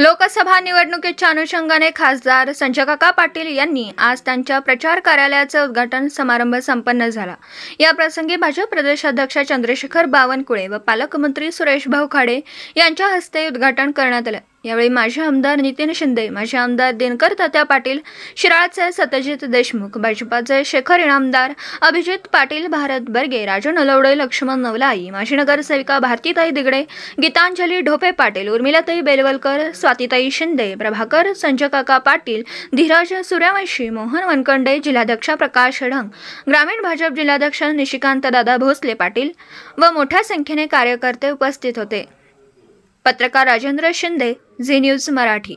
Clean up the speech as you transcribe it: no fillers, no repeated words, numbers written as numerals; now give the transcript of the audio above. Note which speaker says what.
Speaker 1: लोकसभा निवडणुकीच्या अनुषंगाने खासदार संजयकाका पाटील यांनी आज त्यांच्या प्रचार कार्यालयाचे उद्घाटन समारंभ संपन्न झाला। या प्रसंगी भाजप प्रदेशाध्यक्ष चंद्रशेखर बावनकुळे व पालकमंत्री सुरेश भाऊ खाडे यांच्या हस्ते उद्घाटन करण्यात आले। यावेळी माजी आमदार नितीन शिंदे, माजी आमदार दिनकर तात्या पाटील, शिराळचे सत्यजित देशमुख, भाजपाचे शेखर इनामदार, अभिजित पाटील, भारत बर्गे, राजू नलवडे, लक्ष्मण नवलाई, माजी नगरसेविका भारतीताई दिगडे, गीतांजली ढोपे पाटील, उर्मिलाताई बेलवलकर, स्वातीताई शिंदे, प्रभाकर, संजयकाका पाटील, धीरज सूर्यवंशी, मोहन वनकंडे, जिल्हाध्यक्ष प्रकाश ढंग, ग्रामीण भाजप जिल्हाध्यक्ष निशिकांत दादा भोसले पाटील व मोठ्या संख्येने कार्यकर्ते उपस्थित होते। पत्रकार राजेंद्र शिंदे, झी न्यूज मराठी।